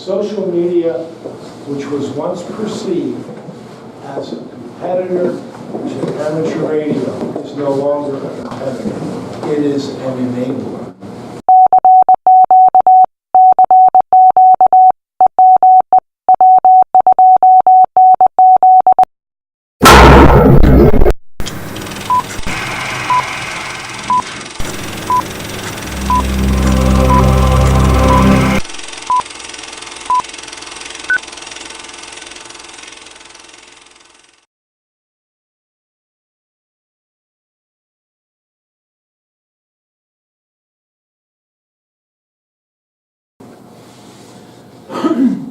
social media, which was once perceived as a competitor to amateur radio, is no longer a competitor. It is an enabler.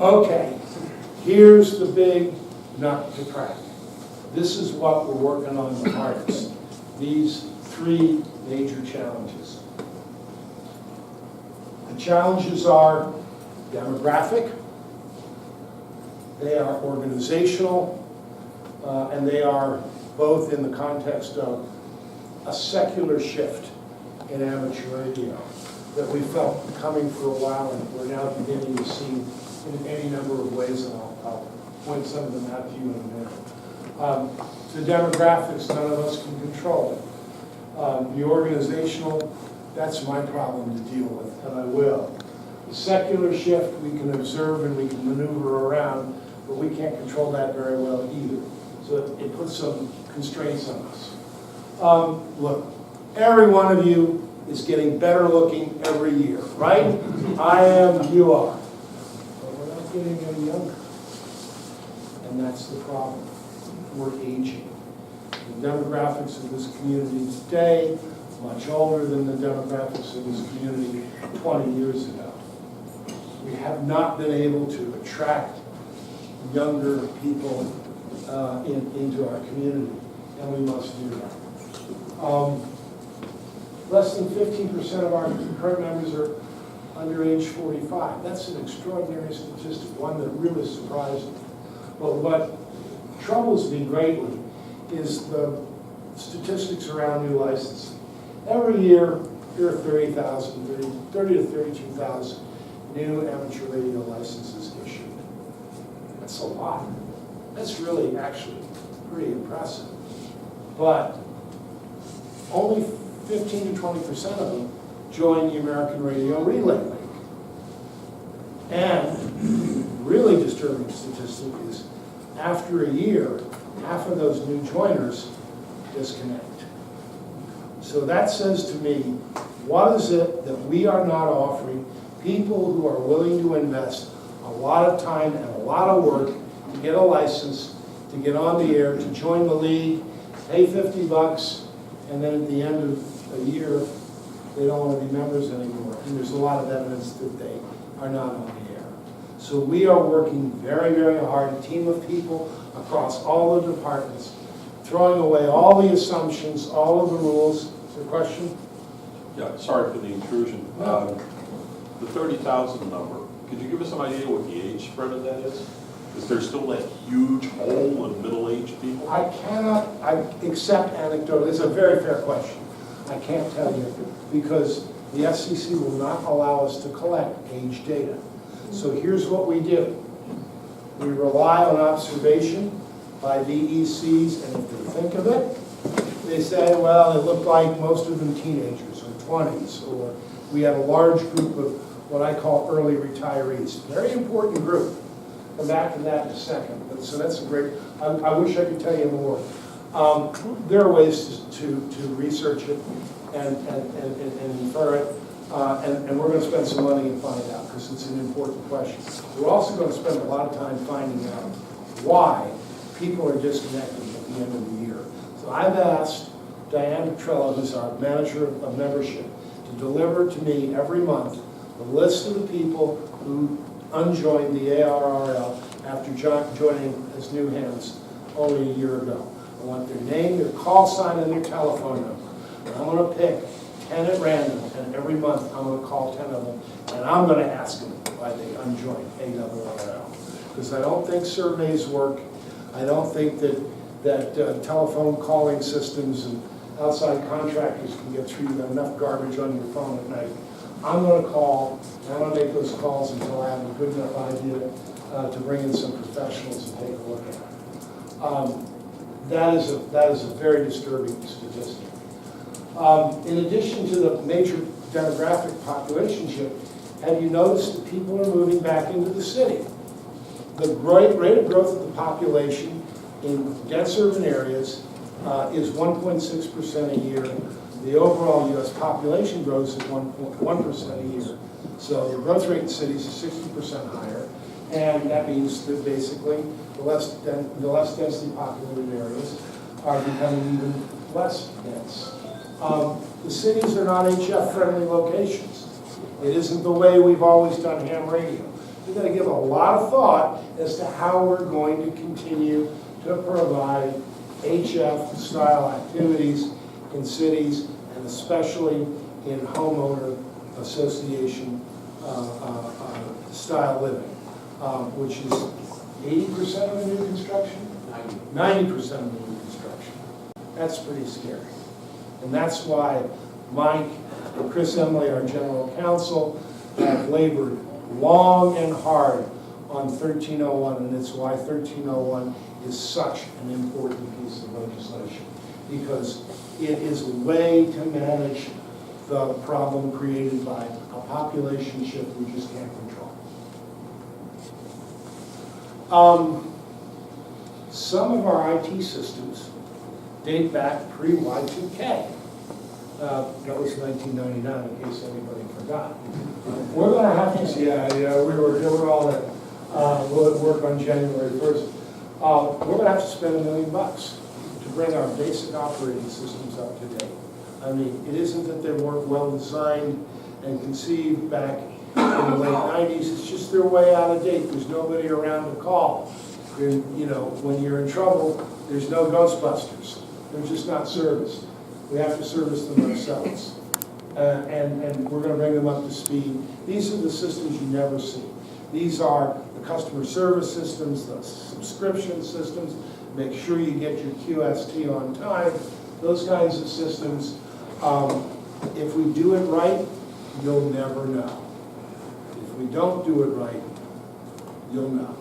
Okay, here's the big nut to crack. This is what we're working on the hardest. These three major challenges. The challenges are demographic, they are organizational, and they are both in the context of a secular shift in amateur radio that we felt coming for a while, and we're now beginning to see in any number of ways, and I'll point some of them out to you in a minute. The demographics, none of us can control it. The organizational, that's my problem to deal with, and I will. The secular shift, we can observe and we can maneuver around, but we can't control that very well either. So it puts some constraints on us. Look, every one of you is getting better looking every year, right? I am, you are. But we're not getting any younger. And that's the problem. We're aging. The demographics of this community today much older than the demographics of this community 20 years ago. We have not been able to attract younger people into our community, and we must do that. Less than 15% of our current members are under age 45. That's an extraordinary statistic, one that really surprised me. But what troubles me greatly is the statistics around new licensing. Every year, there are 30 to 32,000 new amateur radio licenses issued. That's a lot. That's really actually pretty impressive. But only 15 to 20% of them join the American Radio Relay League. And really disturbing statistic is after a year, half of those new joiners disconnect. So that says to me, what is it that we are not offering people who are willing to invest a lot of time and a lot of work to get a license, to get on the air, to join the league, pay $50, and then at the end of a year, they don't want to be members anymore. And there's a lot of evidence that they are not on the air. So we are working very, very hard, a team of people across all the departments, throwing away all the assumptions, all of the rules. Is there a question? Yeah, sorry for the intrusion. No. The 30,000 number, could you give us some idea what the age spread of that is? Is there still that huge hole in middle-aged people? I cannot accept anecdotal. It's a very fair question. I can't tell you because the FCC will not allow us to collect age data. So here's what we do. We rely on observation by VECs, and if they think of it, they say, well, it looked like most of them teenagers or 20s, or we have a large group of what I call early retirees. Very important group. Come back to that in a second. But, so that's a great, I wish I could tell you more. There are ways to research it and infer it, and we're going to spend some money and find out because it's an important question. We're also going to spend a lot of time finding out why people are disconnected at the end of the year. So I've asked Diane Petrella, who's our manager of membership, to deliver to me every month the list of the people who unjoined the ARRL after joining as new hands only a year ago. I want their name, their call sign, and their telephone number. And I'm going to pick 10 at random, and every month I'm going to call 10 of them, and I'm going to ask them why they unjoined ARRL. Because I don't think surveys work. I don't think that telephone calling systems and outside contractors can get through. You got enough garbage on your phone at night. I'm going to call, I'm going to make those calls until I have a good enough idea to bring in some professionals and take a look at it. That is a very disturbing statistic. In addition to the major demographic population shift, have you noticed that people are moving back into the city? The rate of growth of the population in dense urban areas is 1.6% a year. The overall U.S. population grows at 1.1% a year. So the growth rate in cities is 60% higher, and that means that basically the less densely populated areas are becoming even less dense. The cities are not HF-friendly locations. It isn't the way we've always done ham radio. We've got to give a lot of thought as to how we're going to continue to provide HF-style activities in cities, and especially in homeowner association style living, which is 80% of the new construction? 90% of the new construction. That's pretty scary. And that's why Mike and Chris Emily, our general counsel, have labored long and hard on 1301, and it's why 1301 is such an important piece of legislation, because it is a way to manage the problem created by a population shift we just can't control. Some of our IT systems date back pre-Y2K. That was 1999, in case anybody forgot. We're going to have to, we were doing all that. We'll work on January 1st. We're going to have to spend $1 million to bring our basic operating systems up to date. I mean, it isn't that they weren't well designed and conceived back in the late 90s. It's just they're way out of date. There's nobody around to call. You know, when you're in trouble, there's no Ghostbusters. They're just not serviced. We have to service them ourselves. And we're going to bring them up to speed. These are the systems you never see. These are the customer service systems, the subscription systems. Make sure you get your QST on time. Those kinds of systems. If we do it right, you'll never know. If we don't do it right, you'll know.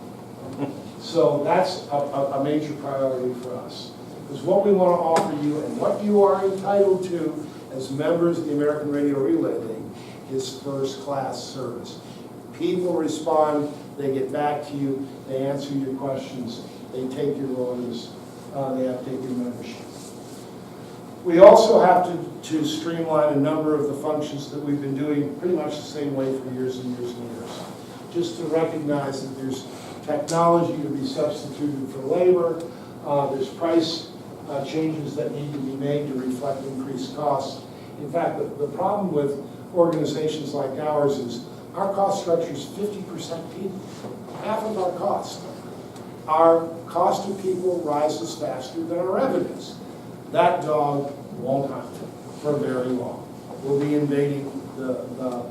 So that's a major priority for us. Because what we want to offer you and what you are entitled to as members of the American Radio Relay League is first-class service. People respond, they get back to you, they answer your questions, they take your orders, they update your membership. We also have to streamline a number of the functions that we've been doing pretty much the same way for years and years and years. Just to recognize that there's technology to be substituted for labor, there's price changes that need to be made to reflect increased costs. In fact, the problem with organizations like ours is our cost structure is 50% people, half of our cost. Our cost of people rises faster than our revenues. That dog won't hunt for very long. We'll be invading the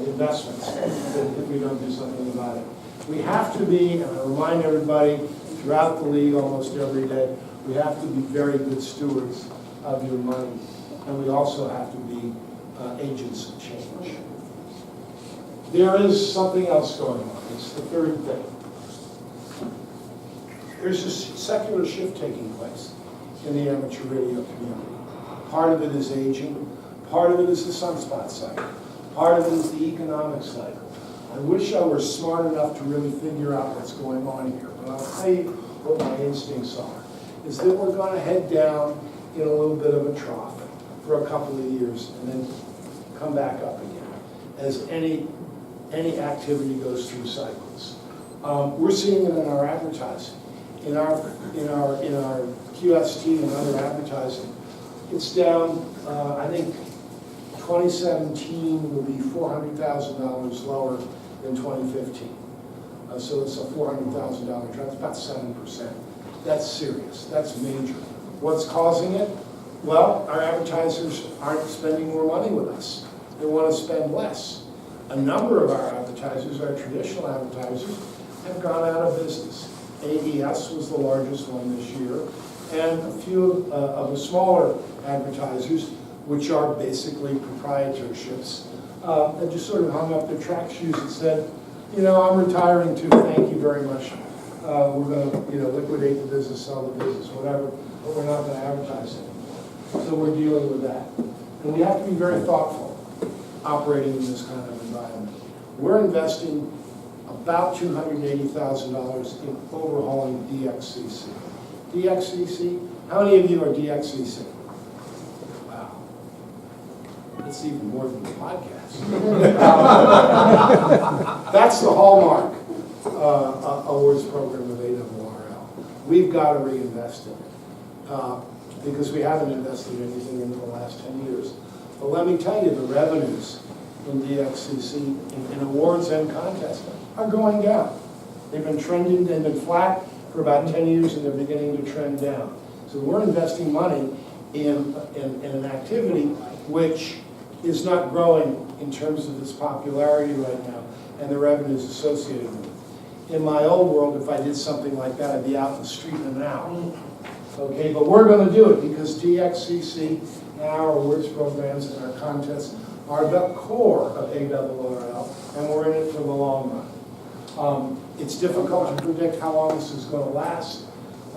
investments if we don't do something about it. We have to be, and I remind everybody throughout the league almost every day, we have to be very good stewards of your money. And we also have to be agents of change. There is something else going on. It's the third thing. There's a secular shift taking place in the amateur radio community. Part of it is aging. Part of it is the sunspot cycle. Part of it is the economic cycle. I wish I were smart enough to really figure out what's going on here, but I'll tell you what my instincts are, is that we're going to head down in a little bit of a trough for a couple of years and then come back up again as any activity goes through cycles. We're seeing it in our advertising, in our QST and other advertising. It's down, I think 2017 will be $400,000 lower than 2015. So it's a $400,000 drop. It's about 7%. That's serious. That's major. What's causing it? Well, our advertisers aren't spending more money with us. They want to spend less. A number of our advertisers, our traditional advertisers, have gone out of business. AES was the largest one this year, and a few of the smaller advertisers which are basically proprietorships, that just sort of hung up their track shoes and said, you know, I'm retiring too, thank you very much. We're going to, you know, liquidate the business, sell the business, whatever, but we're not going to advertise it. So we're dealing with that. And we have to be very thoughtful operating in this kind of environment. We're investing about $280,000 in overhauling DXCC. DXCC, how many of you are DXCC? Wow. That's even more than the podcast. That's the hallmark awards program of ARRL. We've got to reinvest in it because we haven't invested anything in the last 10 years. But let me tell you, the revenues in DXCC, in awards and contests, are going down. They've been trending, they've been flat for about 10 years and they're beginning to trend down. So we're investing money in an activity which is not growing in terms of its popularity right now and the revenues associated with it. In my old world, if I did something like that, I'd be out in the street in an hour. Okay, but we're going to do it because DXCC and our awards programs and our contests are the core of ARRL, and we're in it for the long run. It's difficult to predict how long this is going to last.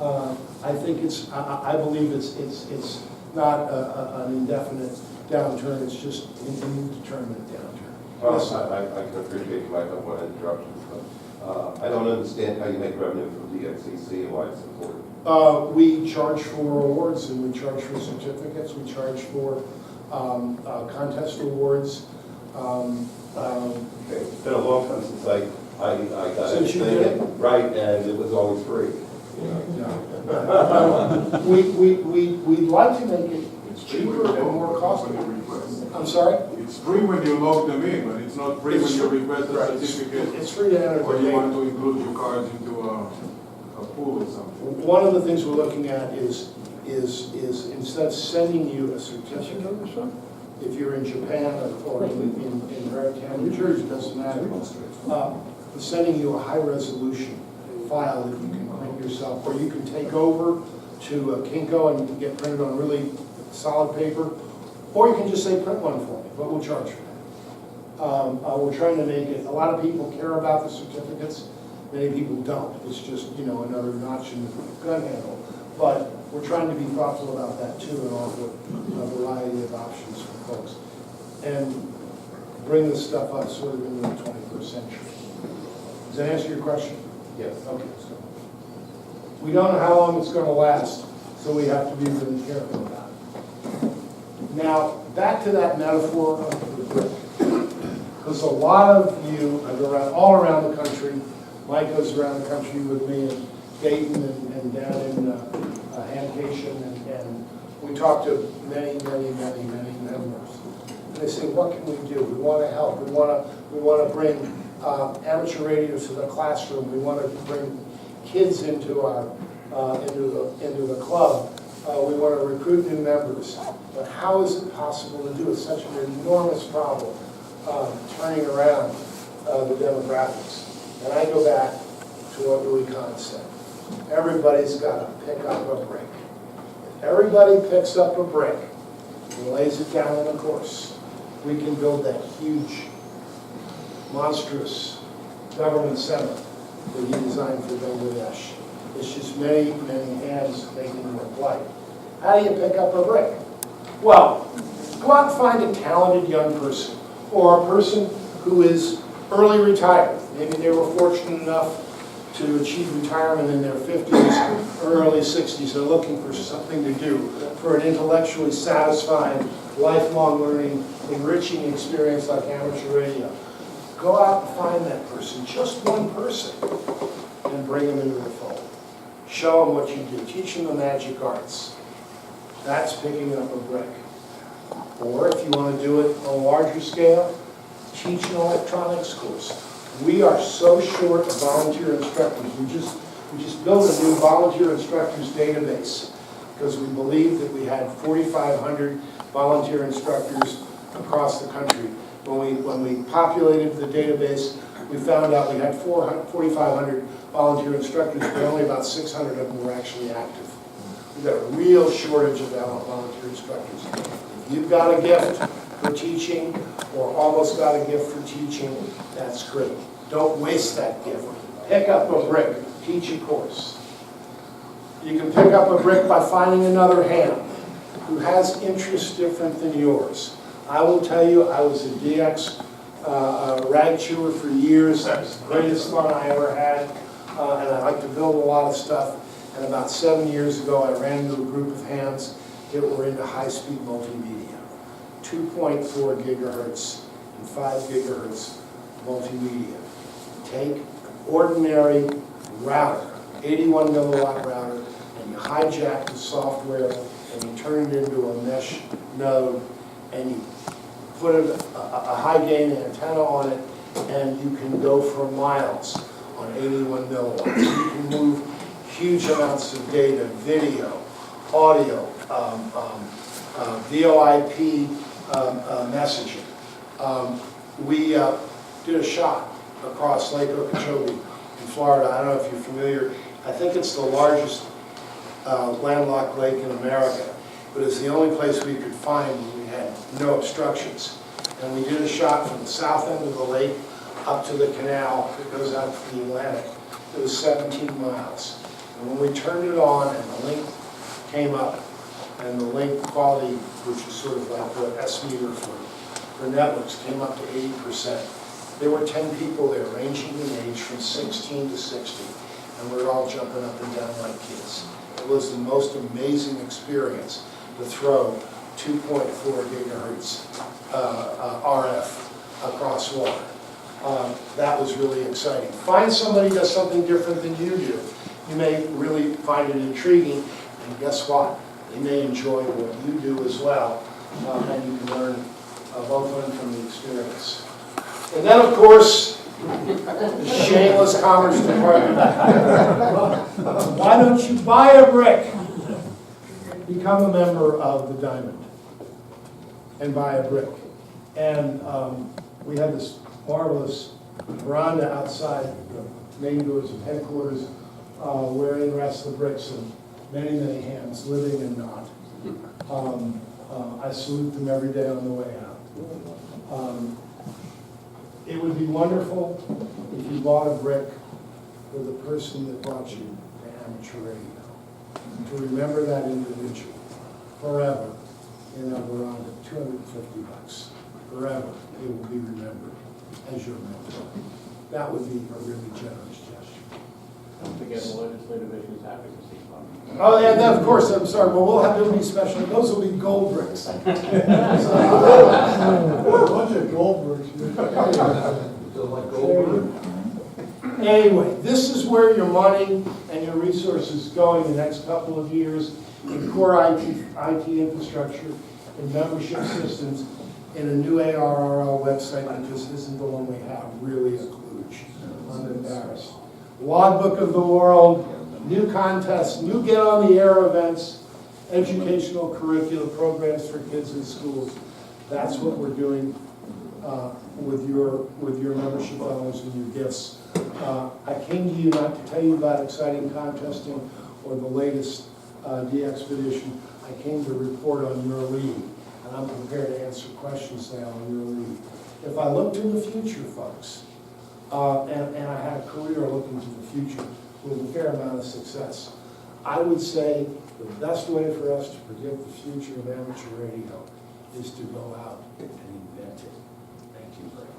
I think I believe it's not an indefinite downturn. It's just an indeterminate downturn. Well, Yes, I can appreciate you might not want to interrupt you, but I don't understand how you make revenue from DXCC and why it's important. we charge for awards and we charge for certificates. We charge for contest awards. Okay, it's been a long time since I got Since you anything did it? right, and it was always free. You know? We'd like to make it cheaper and more costly. I'm sorry? It's free when you log them in, but it's not free when you request Right. a certificate It's free to enter or the you want data. to include your cards into a pool or something. One of the things we're looking at is instead of sending you a certificate or something, if you're in Japan or in Raritan, New Jersey, doesn't matter, we're sending you a high-resolution file that you can print yourself, or you can take over to Kinko and you can get printed on really solid paper, or you can just say print one for me, but we'll charge for that. We're trying to make it, a lot of people care about the certificates, many people don't. It's just, you know, another notch in the gun handle. But we're trying to be thoughtful about that too and offer a variety of options for folks. And bring this stuff up sort of in the 21st century. Does that answer your question? Yes. Okay. So we don't know how long it's going to last, so we have to be really careful about it. Now, back to that metaphor of the brick. Because a lot of you are all around the country. Mike goes around the country with me in Dayton and down in Hancation, and we talk to many members. And they say, what can we do? We want to help. We want to bring amateur radio to the classroom. We want to bring kids into our into the club. We want to recruit new members. But how is it possible to do it? Such an enormous problem, turning around the demographics. And I go back to what Louis Kahn said. Everybody's got to pick up a brick. If everybody picks up a brick and lays it down in a course, we can build that huge, monstrous government center that he designed for Bangladesh. It's just many hands making work light. How do you pick up a brick? Well, go out and find a talented young person or a person who is early retired. Maybe they were fortunate enough to achieve retirement in their 50s or early 60s. They're looking for something to do, for an intellectually satisfying, lifelong learning, enriching experience like amateur radio. Go out and find that person, just one person, and bring them into the fold. Show them what you do. Teach them the magic arts. That's picking up a brick. Or if you want to do it on a larger scale, teach an electronics course. We are so short of volunteer instructors. We just built a new volunteer instructors database because we believed that we had 4,500 volunteer instructors across the country. When we populated the database, we found out we had 4,500 volunteer instructors, but only about 600 of them were actually active. We've got a real shortage of volunteer instructors. If you've got a gift for teaching, or almost got a gift for teaching, that's great. Don't waste that gift. Pick up a brick, teach a course. You can pick up a brick by finding another hand who has interests different than yours. I will tell you, I was a DX rag chewer for years. That was the greatest fun I ever had, and I like to build a lot of stuff. And about 7 years ago, I ran into a group of hands that were into high-speed multimedia, 2.4 gigahertz and 5 gigahertz multimedia. Take an ordinary router, 81 milliwatt router, and you hijack the software and you turn it into a mesh node, and you put a high gain antenna on it, and you can go for miles on 81 milliwatts. You can move huge amounts of data, video, audio, VoIP messaging. We did a shot across Lake Okeechobee in Florida. I don't know if you're familiar. I think it's the largest landlocked lake in America, but it's the only place we could find where we had no obstructions. And we did a shot from the south end of the lake up to the canal that goes out to the Atlantic. It was 17 miles. And when we turned it on and the link came up, and the link quality, which is sort of like the S meter for networks, came up to 80%. There were 10 people there, ranging in age from 16 to 60, and we were all jumping up and down like kids. It was the most amazing experience to throw 2.4 gigahertz RF across water. That was really exciting. Find somebody who does something different than you do. You may really find it intriguing, and guess what? They may enjoy what you do as well, and you can both learn from the experience. And then, of course, the shameless Commerce Department. Why don't you buy a brick? Become a member of the Diamond and buy a brick. And we had this marvelous veranda outside the main doors of headquarters wherein rest the bricks of many, many hands, living and not. I salute them every day on the way out. It would be wonderful if you bought a brick for the person that brought you to amateur radio, to remember that individual forever in a veranda, $250. Forever, it will be remembered as your mentor. That would be a really generous gesture. Don't forget the legislative issues advocacy fund. Oh, and then, of course, I'm sorry, but we'll have to be special. Those will be gold bricks. A bunch of gold bricks. Anyway, this is where your money and your resources going the next couple of years in core IT infrastructure, in membership systems, in a new ARRL website that just isn't the one we have, really a kludge. I'm embarrassed. Logbook of the world, new contests, new get on the air events, educational curriculum programs for kids in schools. That's what we're doing with your membership dollars and your gifts. I came to you not to tell you about exciting contesting or the latest DXpedition. I came to report on your lead, and I'm prepared to answer questions now on your lead. If I look to the future, folks, and I had a career looking to the future with a fair amount of success, I would say the best way for us to predict the future of amateur radio is to go out and invent it. Thank you very much.